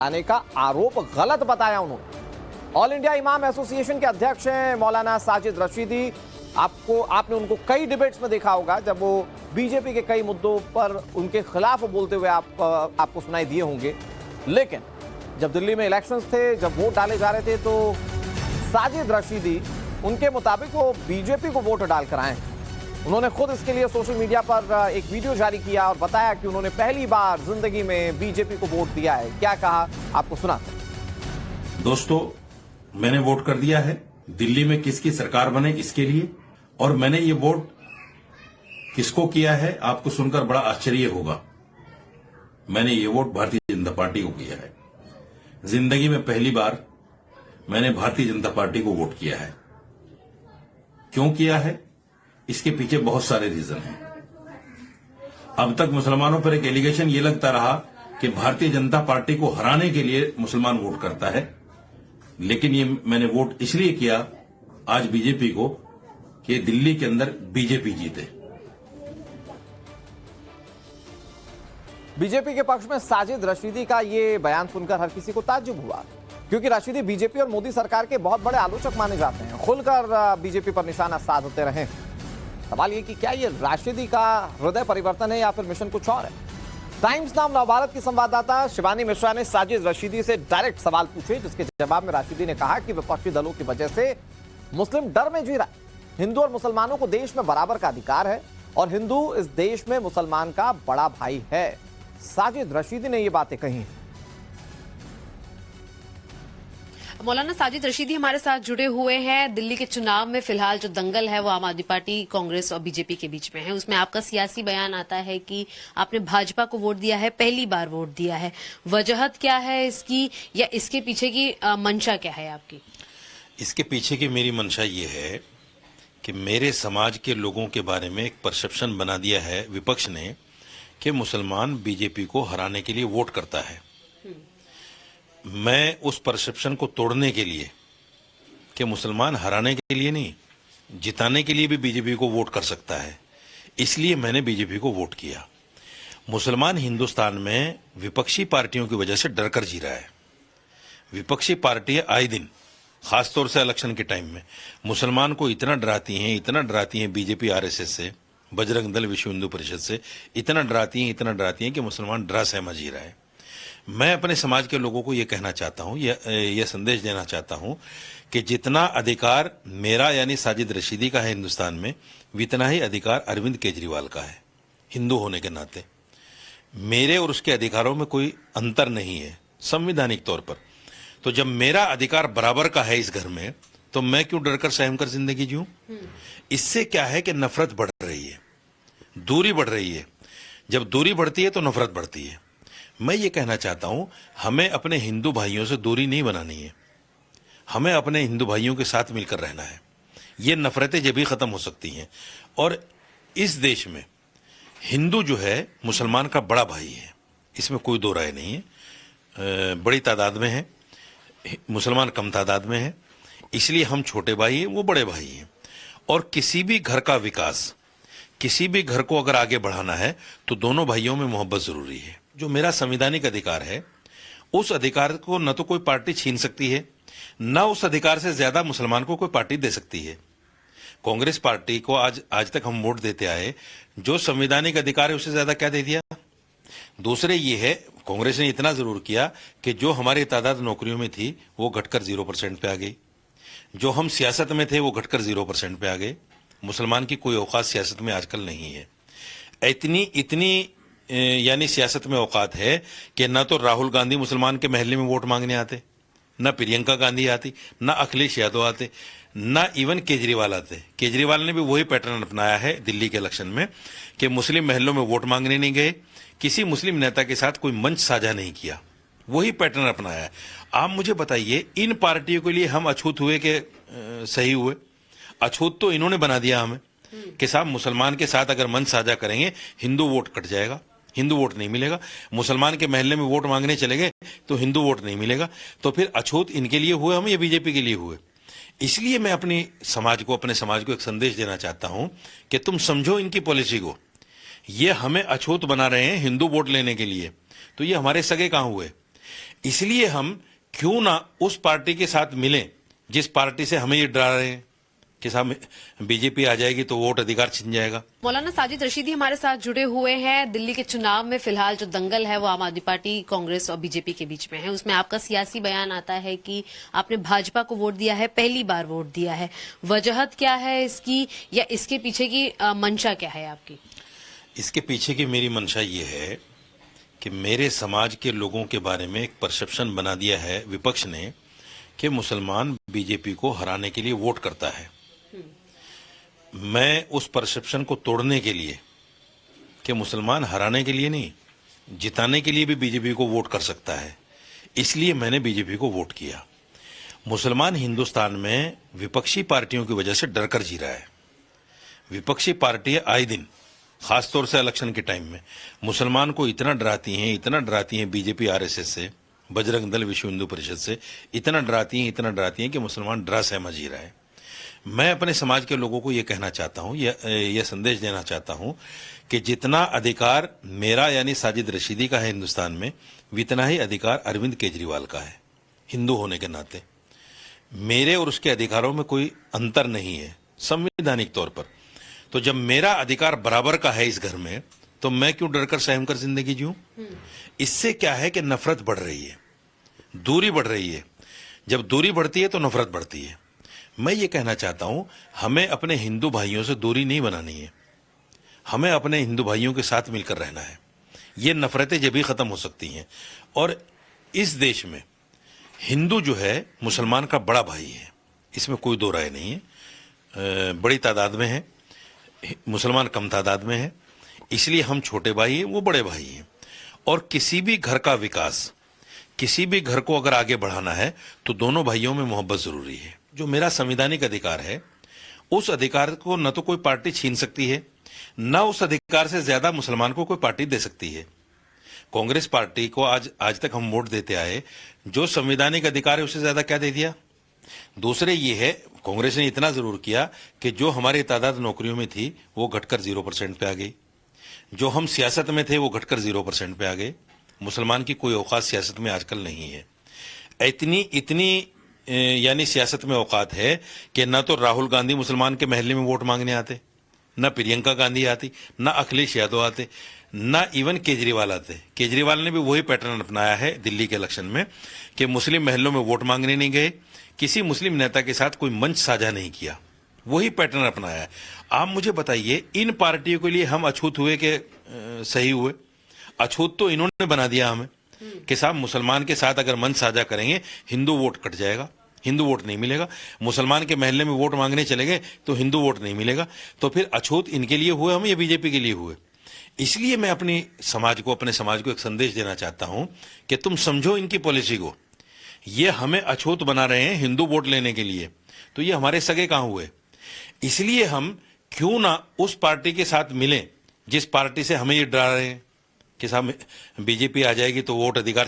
आने का आरोप गलत बताया उन्होंने। ऑल इंडिया इमाम एसोसिएशन के अध्यक्ष हैं मौलाना साजिद रशीदी। आपने उनको कई डिबेट्स में देखा होगा जब वो बीजेपी के कई मुद्दों पर उनके खिलाफ बोलते हुए आपको सुनाई दिए होंगे। लेकिन जब दिल्ली में इलेक्शंस थे, जब वोट डाले जा रहे थे, तो साजिद रशीदी उनके मुताबिक वो बीजेपी को वोट डालकर आए। उन्होंने खुद इसके लिए सोशल मीडिया पर एक वीडियो जारी किया और बताया कि उन्होंने पहली बार जिंदगी में बीजेपी को वोट दिया है। क्या कहा आपको सुनाते हैं। दोस्तों, मैंने वोट कर दिया है दिल्ली में किसकी सरकार बने इसके लिए, और मैंने ये वोट किसको किया है आपको सुनकर बड़ा आश्चर्य होगा। मैंने ये वोट भारतीय जनता पार्टी को किया है। जिंदगी में पहली बार मैंने भारतीय जनता पार्टी को वोट किया है। क्यों किया है, इसके पीछे बहुत सारे रीजन हैं। अब तक मुसलमानों पर एक एलिगेशन ये लगता रहा कि भारतीय जनता पार्टी को हराने के लिए मुसलमान वोट करता है, लेकिन ये मैंने वोट इसलिए किया आज बीजेपी को कि दिल्ली के अंदर बीजेपी जीते। बीजेपी के पक्ष में साजिद रशीदी का ये बयान सुनकर हर किसी को ताज्जुब हुआ, क्योंकि रशीदी बीजेपी और मोदी सरकार के बहुत बड़े आलोचक माने जाते हैं। खुलकर बीजेपी पर निशाना साधते रहे। सवाल ये कि क्या ये राशिदी का हृदय परिवर्तन है या फिर मिशन कुछ और है। टाइम्स नाम नवभारत की संवाददाता शिवानी मिश्रा ने साजिद रशीदी से डायरेक्ट सवाल पूछे, जिसके जवाब में राशिदी ने कहा कि विपक्षी दलों की वजह से मुस्लिम डर में जी रहा है। हिंदू और मुसलमानों को देश में बराबर का अधिकार है और हिंदू इस देश में मुसलमान का बड़ा भाई है। साजिद रशीदी ने ये बातें कही। मौलाना साजिद रशीदी हमारे साथ जुड़े हुए हैं। दिल्ली के चुनाव में फिलहाल जो दंगल है वो आम आदमी पार्टी, कांग्रेस और बीजेपी के बीच में है। उसमें आपका सियासी बयान आता है कि आपने भाजपा को वोट दिया है, पहली बार वोट दिया है। वजहत क्या है इसकी, या इसके पीछे की मंशा क्या है आपकी? इसके पीछे की मेरी मंशा ये है कि मेरे समाज के लोगों के बारे में एक परसेप्शन बना दिया है विपक्ष ने कि मुसलमान बीजेपी को हराने के लिए वोट करता है। मैं उस परसेप्शन को तोड़ने के लिए कि मुसलमान हराने के लिए नहीं, जिताने के लिए भी बीजेपी को वोट कर सकता है, इसलिए मैंने बीजेपी को वोट किया। मुसलमान हिंदुस्तान में विपक्षी पार्टियों की वजह से डर कर जी रहा है। विपक्षी पार्टियां आए दिन, खासतौर से इलेक्शन के टाइम में, मुसलमान को इतना डराती हैं बीजेपी आरएसएस से, बजरंग दल, विश्व हिंदू परिषद से इतना डराती हैं कि मुसलमान डरा सहमा जी रहा है। मैं अपने समाज के लोगों को यह कहना चाहता हूं, यह संदेश देना चाहता हूं कि जितना अधिकार मेरा यानी साजिद रशीदी का है हिंदुस्तान में, उतना ही अधिकार अरविंद केजरीवाल का है। हिंदू होने के नाते मेरे और उसके अधिकारों में कोई अंतर नहीं है संवैधानिक तौर पर। तो जब मेरा अधिकार बराबर का है इस घर में, तो मैं क्यों डरकर सहम कर जिंदगी जीऊं? इससे क्या है कि नफरत बढ़ रही है, दूरी बढ़ रही है। जब दूरी बढ़ती है तो नफरत बढ़ती है। मैं ये कहना चाहता हूं, हमें अपने हिंदू भाइयों से दूरी नहीं बनानी है, हमें अपने हिंदू भाइयों के साथ मिलकर रहना है। ये नफरतें जब भी खत्म हो सकती हैं। और इस देश में हिंदू जो है मुसलमान का बड़ा भाई है, इसमें कोई दो राय नहीं है। बड़ी तादाद में है, मुसलमान कम तादाद में है, इसलिए हम छोटे भाई हैं, वो बड़े भाई हैं। और किसी भी घर का विकास, किसी भी घर को अगर आगे बढ़ाना है तो दोनों भाइयों में मोहब्बत जरूरी है। जो मेरा संवैधानिक अधिकार है, उस अधिकार को न तो कोई पार्टी छीन सकती है, न उस अधिकार से ज्यादा मुसलमान को कोई पार्टी दे सकती है। कांग्रेस पार्टी को आज तक हम वोट देते आए, जो संवैधानिक अधिकार है उससे ज्यादा क्या दे दिया? दूसरे ये है, कांग्रेस ने इतना जरूर किया कि जो हमारी तादाद नौकरियों में थी वो घटकर 0% पे आ गई, जो हम सियासत में थे वो घटकर 0% पे आ गए। मुसलमान की कोई औकात सियासत में आजकल नहीं है। इतनी यानी सियासत में औकात है कि न तो राहुल गांधी मुसलमान के महल्ले में वोट मांगने आते, न प्रियंका गांधी आती, न अखिलेश यादव आते, न इवन केजरीवाल आते। केजरीवाल ने भी वही पैटर्न अपनाया है दिल्ली के इलेक्शन में कि मुस्लिम महलों में वोट मांगने नहीं गए, किसी मुस्लिम नेता के साथ कोई मंच साझा नहीं किया, वही पैटर्न अपनाया है। आप मुझे बताइए, इन पार्टियों के लिए हम अछूत हुए कि सही हुए? अछूत तो इन्होंने बना दिया हमें कि साहब मुसलमान के साथ अगर मंच साझा करेंगे हिंदू वोट कट जाएगा, हिंदू वोट नहीं मिलेगा। मुसलमान के महल्ले में वोट मांगने चले गए तो हिंदू वोट नहीं मिलेगा। तो फिर अछूत इनके लिए हुए हम या बीजेपी के लिए हुए? इसलिए मैं अपने समाज को एक संदेश देना चाहता हूं कि तुम समझो इनकी पॉलिसी को। ये हमें अछूत बना रहे हैं हिंदू वोट लेने के लिए, तो ये हमारे सगे कहां हुए? इसलिए हम क्यों ना उस पार्टी के साथ मिलें जिस पार्टी से हमें ये डरा रहे हैं कि साहब बीजेपी आ जाएगी तो वोट अधिकार छिन जाएगा। मौलाना साजिद रशीदी हमारे साथ जुड़े हुए हैं। दिल्ली के चुनाव में फिलहाल जो दंगल है वो आम आदमी पार्टी, कांग्रेस और बीजेपी के बीच में है। उसमें आपका सियासी बयान आता है कि आपने भाजपा को वोट दिया है, पहली बार वोट दिया है। वजहत क्या है इसकी, या इसके पीछे की मंशा क्या है आपकी? इसके पीछे की मेरी मंशा ये है कि मेरे समाज के लोगों के बारे में एक परसेप्शन बना दिया है विपक्ष ने कि मुसलमान बीजेपी को हराने के लिए वोट करता है। मैं उस परसेप्शन को तोड़ने के लिए कि मुसलमान हराने के लिए नहीं, जिताने के लिए भी बीजेपी को वोट कर सकता है, इसलिए मैंने बीजेपी को वोट किया। मुसलमान हिंदुस्तान में विपक्षी पार्टियों की वजह से डर कर जी रहा है। विपक्षी पार्टियां आए दिन, खासतौर से इलेक्शन के टाइम में, मुसलमान को इतना डराती हैं बीजेपी आरएसएस से, बजरंग दल, विश्व हिंदू परिषद से, इतना डराती हैं कि मुसलमान डरा सहमा जी रहा है। मैं अपने समाज के लोगों को ये कहना चाहता हूँ, यह संदेश देना चाहता हूँ कि जितना अधिकार मेरा यानी साजिद रशीदी का है हिंदुस्तान में, उतना ही अधिकार अरविंद केजरीवाल का है। हिंदू होने के नाते मेरे और उसके अधिकारों में कोई अंतर नहीं है संवैधानिक तौर पर। तो जब मेरा अधिकार बराबर का है इस घर में, तो मैं क्यों डरकर सहम कर जिंदगी जीऊं? इससे क्या है कि नफरत बढ़ रही है, दूरी बढ़ रही है। जब दूरी बढ़ती है तो नफरत बढ़ती है। मैं ये कहना चाहता हूं, हमें अपने हिंदू भाइयों से दूरी नहीं बनानी है, हमें अपने हिंदू भाइयों के साथ मिलकर रहना है। ये नफरतें जब भी खत्म हो सकती हैं। और इस देश में हिंदू जो है मुसलमान का बड़ा भाई है, इसमें कोई दो राय नहीं है। बड़ी तादाद में है, मुसलमान कम तादाद में है, इसलिए हम छोटे भाई हैं, वो बड़े भाई हैं। और किसी भी घर का विकास, किसी भी घर को अगर आगे बढ़ाना है तो दोनों भाइयों में मोहब्बत जरूरी है। जो मेरा संवैधानिक अधिकार है, उस अधिकार को न तो कोई पार्टी छीन सकती है, न उस अधिकार से ज्यादा मुसलमान को कोई पार्टी दे सकती है। कांग्रेस पार्टी को आज तक हम वोट देते आए, जो संवैधानिक अधिकार है उससे ज्यादा क्या दे दिया? दूसरे ये है, कांग्रेस ने इतना जरूर किया कि जो हमारी तादाद नौकरियों में थी वो घटकर 0% पे आ गई, जो हम सियासत में थे वो घटकर 0% पे आ गए। मुसलमान की कोई औकात सियासत में आजकल नहीं है। इतनी यानी सियासत में औकात है कि ना तो राहुल गांधी मुसलमान के महल्ले में वोट मांगने आते, ना प्रियंका गांधी आती, ना अखिलेश यादव आते, ना इवन केजरीवाल आते। केजरीवाल ने भी वही पैटर्न अपनाया है दिल्ली के इलेक्शन में कि मुस्लिम महलों में वोट मांगने नहीं गए, किसी मुस्लिम नेता के साथ कोई मंच साझा नहीं किया, वही पैटर्न अपनाया है। आप मुझे बताइए, इन पार्टियों के लिए हम अछूत हुए कि सही हुए? अछूत तो इन्होंने बना दिया हमें कि साहब मुसलमान के साथ अगर मंच साझा करेंगे हिंदू वोट कट जाएगा, हिंदू वोट नहीं मिलेगा। मुसलमान के महल्ले में वोट मांगने चले गए तो हिंदू वोट नहीं मिलेगा। तो फिर अछूत इनके लिए हुए हम या बीजेपी के लिए हुए? इसलिए मैं अपने समाज को एक संदेश देना चाहता हूं कि तुम समझो इनकी पॉलिसी को। ये हमें अछूत बना रहे हैं हिंदू वोट लेने के लिए, तो ये हमारे सगे कहां हुए? इसलिए हम क्यों ना उस पार्टी के साथ मिलें जिस पार्टी से हमें ये डरा रहे हैं कि साहब बीजेपी आ जाएगी तो वोट अधिकार